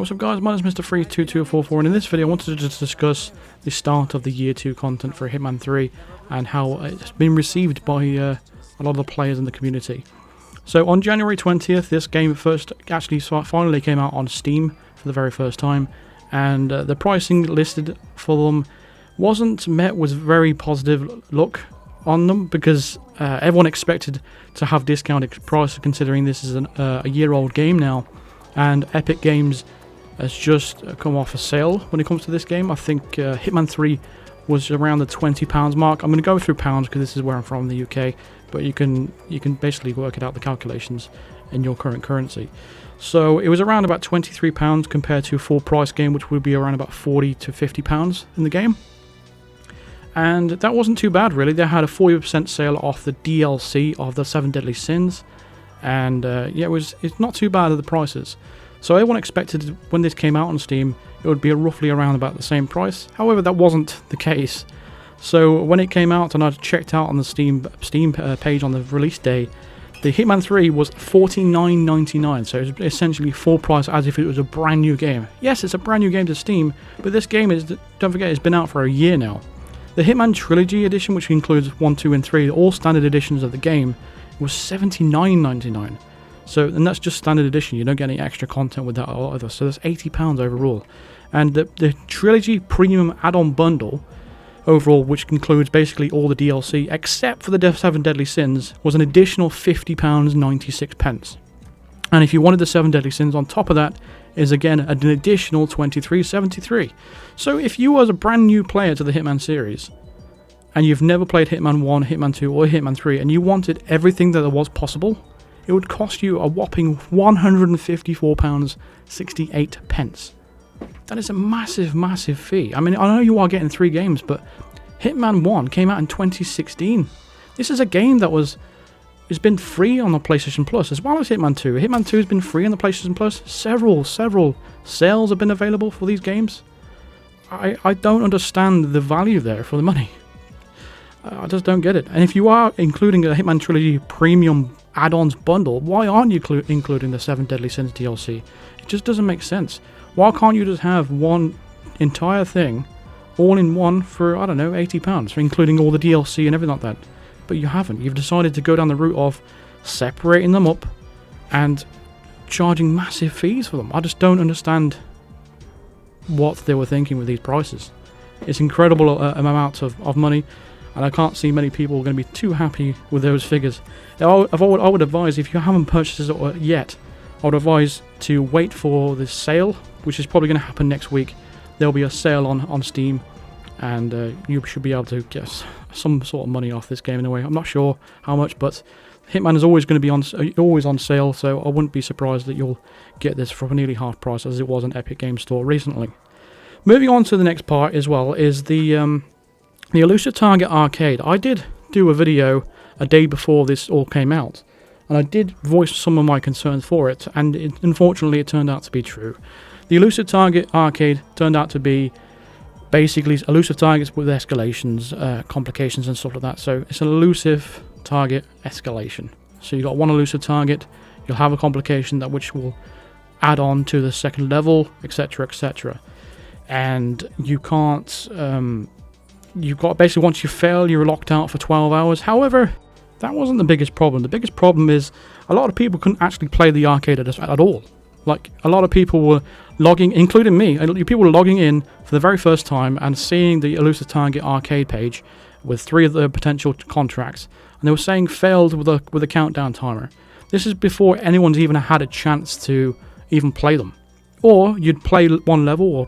What's up guys, my name is Mr. 32244 and in this video I wanted to just discuss the start of the Year 2 content for Hitman 3 and how it's been received by a lot of the players in the community. So on January 20th this game finally came out on Steam for the very first time, and the pricing listed for them wasn't met with very positive look on them because everyone expected to have discounted prices considering this is a year-old game now, and Epic Games has just come off a sale when it comes to this game. I think Hitman 3 was around the £20 mark. I'm going to go through pounds because this is where I'm from in the UK, but you can basically work it out, the calculations in your current currency. So it was around about £23 compared to a full price game, which would be around about £40 to £50 in the game. And that wasn't too bad really. They had a 40% sale off the DLC of the 7 Deadly Sins, and yeah, it's not too bad at the prices. So everyone expected when this came out on Steam it would be roughly around about the same price. However, that wasn't the case. So when it came out and I checked out on the Steam page on the release day, the Hitman 3 was $49.99, so it's essentially full price as if it was a brand new game. Yes, it's a brand new game to Steam, but this game is, don't forget, it's been out for a year now. The Hitman Trilogy Edition, which includes 1, 2 and 3, all standard editions of the game, was $79.99. So, and that's just standard edition, you don't get any extra content with that either, so that's £80 overall. And the Trilogy Premium Add-on Bundle, overall, which includes basically all the DLC, except for the 7 Deadly Sins, was an additional £50.96. And if you wanted the 7 Deadly Sins on top of that, is again an additional $23.73. So if you was a brand new player to the Hitman series, and you've never played Hitman 1, Hitman 2 or Hitman 3, and you wanted everything that there was possible, it would cost you a whopping £154.68. That is a massive, massive fee. I mean, I know you are getting 3 games, but Hitman 1 came out in 2016. This is a game that it's been free on the PlayStation Plus, as well as Hitman 2. Hitman 2 has been free on the PlayStation Plus. Several sales have been available for these games. I don't understand the value there for the money. I just don't get it. And if you are including a Hitman Trilogy Premium Add-ons bundle, why aren't you including the 7 Deadly Sins DLC? It just doesn't make sense. Why can't you just have one entire thing all in one for, I don't know, £80, for including all the DLC and everything like that? But you haven't. You've decided to go down the route of separating them up and charging massive fees for them. I just don't understand what they were thinking with these prices. It's incredible amount of money, and I can't see many people are going to be too happy with those figures. I would advise, if you haven't purchased it yet, I would advise to wait for the sale, which is probably going to happen next week. There'll be a sale on Steam, and you should be able to get some sort of money off this game in a way. I'm not sure how much, but Hitman is always going to be always on sale, so I wouldn't be surprised that you'll get this for nearly half price as it was on Epic Games Store recently. Moving on to the next part as well is the Elusive Target Arcade. I did do a video a day before this all came out, and I did voice some of my concerns for it, and unfortunately it turned out to be true. The Elusive Target Arcade turned out to be basically elusive targets with escalations, complications and stuff like that. So it's an elusive target escalation. So you've got one elusive target, you'll have a complication that which will add on to the second level, etc, etc. And you can't, you've got basically, once you fail, you're locked out for 12 hours. However, that wasn't the biggest problem. The biggest problem is a lot of people couldn't actually play the arcade at all. Like, a lot of people were logging, including me, people were logging in for the very first time and seeing the Elusive Target arcade page with 3 of the potential contracts, and they were saying failed with a countdown timer. This is before anyone's even had a chance to even play them. Or you'd play one level or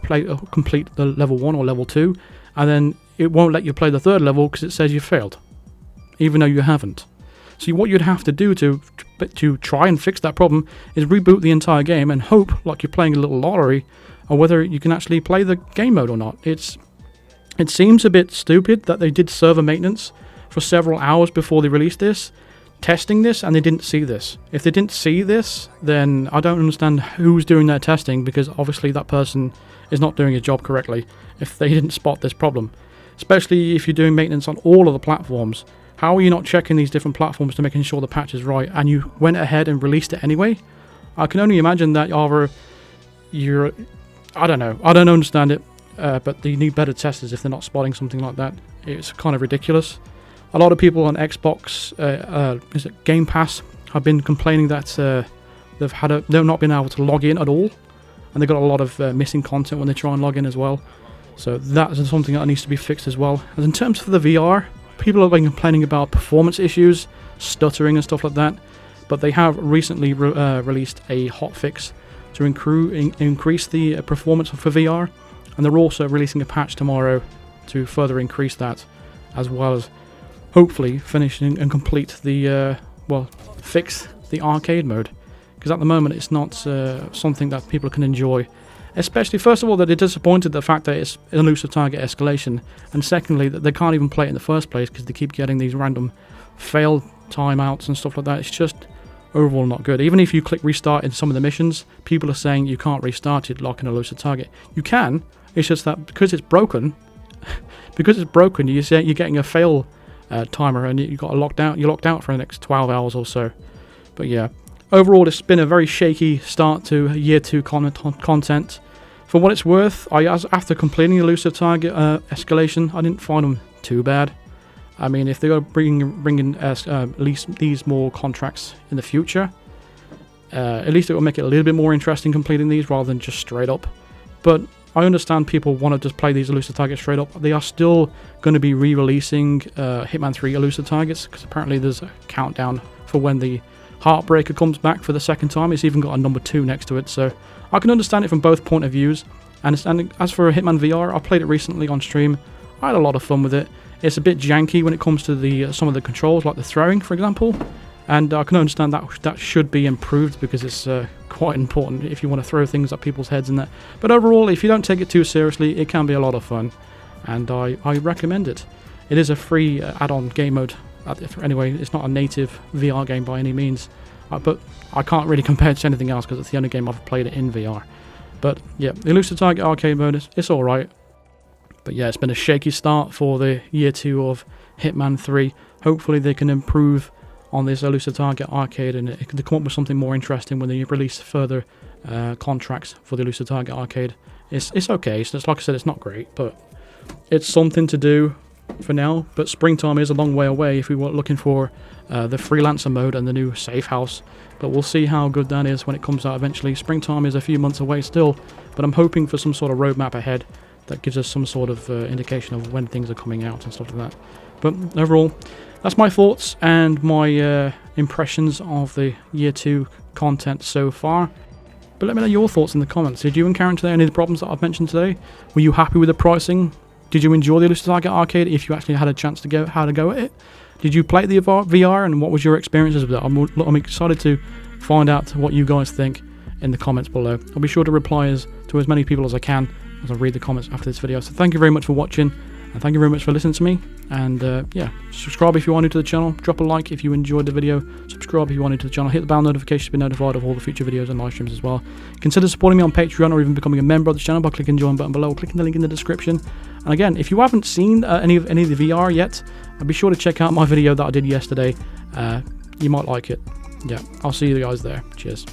complete the level 1 or level 2, and then it won't let you play the 3rd level because it says you failed, even though you haven't. So what you'd have to do to try and fix that problem is reboot the entire game and hope, like you're playing a little lottery, or whether you can actually play the game mode or not. It seems a bit stupid that they did server maintenance for several hours before they released this, testing this, and they didn't see this. If they didn't see this, then I don't understand who's doing their testing, because obviously that person is not doing his job correctly if they didn't spot this problem. Especially if you're doing maintenance on all of the platforms. How are you not checking these different platforms to making sure the patch is right, and you went ahead and released it anyway? I can only imagine that either I don't know. I don't understand it, but you need better testers if they're not spotting something like that. It's kind of ridiculous. A lot of people on Xbox, is it Game Pass, have been complaining that they've not been able to log in at all, and they've got a lot of missing content when they try and log in as well. So that is something that needs to be fixed as well. And in terms of the VR, people have been complaining about performance issues, stuttering and stuff like that, but they have recently released a hotfix to increase the performance for VR, and they're also releasing a patch tomorrow to further increase that, as well as hopefully finishing and complete the fix the arcade mode, because at the moment it's not something that people can enjoy. Especially, first of all, that they're disappointed the fact that it's elusive target escalation, and secondly that they can't even play it in the first place because they keep getting these random failed timeouts and stuff like that. It's just overall not good. Even if you click restart in some of the missions, people are saying you can't restart it, lock an elusive target. You can, it's just that because it's broken, you're getting a fail timer, and you're locked out for the next 12 hours or so. But yeah, overall it's been a very shaky start to year 2 content. For what it's worth, after completing elusive target escalation, I didn't find them too bad. I mean, if they are bringing at least these more contracts in the future, at least it will make it a little bit more interesting completing these rather than just straight up. But I understand people want to just play these elusive targets straight up. They are still going to be re-releasing Hitman 3 elusive targets, because apparently there's a countdown for when the Heartbreaker comes back for the second time. It's even got a number 2 next to it, so I can understand it from both point of views. And as for Hitman VR, I played it recently on stream. I had a lot of fun with it. It's a bit janky when it comes to some of the controls, like the throwing, for example. And I can understand that should be improved, because it's quite important if you want to throw things at people's heads and that. But overall, if you don't take it too seriously, it can be a lot of fun, and I recommend it. It is a free add-on game mode. Anyway, it's not a native VR game by any means, but I can't really compare it to anything else because it's the only game I've played it in VR. But yeah, the elusive target arcade mode, it's alright. But yeah, it's been a shaky start for the year 2 of Hitman 3. Hopefully they can improve on this elusive target arcade, and they come up with something more interesting when they release further contracts for the elusive target arcade. It's okay. So it's, like I said, it's not great, but it's something to do for now. But springtime is a long way away if we were looking for the freelancer mode and the new safe house. But we'll see how good that is when it comes out eventually. Springtime is a few months away still, but I'm hoping for some sort of roadmap ahead that gives us some sort of indication of when things are coming out and stuff like that. But overall, that's my thoughts and my impressions of the year 2 content so far. But let me know your thoughts in the comments. Did you encounter any of the problems that I've mentioned today? Were you happy with the pricing? Did you enjoy the elusive target arcade if you actually had a chance to have a go at it? Did you play the VR, and what was your experiences with it? I'm excited to find out what you guys think in the comments below. I'll be sure to reply to as many people as I can as I read the comments after this video. So thank you very much for watching, and thank you very much for listening to me. And yeah, subscribe if you are new to the channel. Drop a like if you enjoyed the video. Subscribe if you are new to the channel. Hit the bell notification to be notified of all the future videos and live streams as well. Consider supporting me on Patreon or even becoming a member of the channel by clicking the join button below or clicking the link in the description. And again, if you haven't seen any of the VR yet, be sure to check out my video that I did yesterday. You might like it. Yeah, I'll see you guys there. Cheers.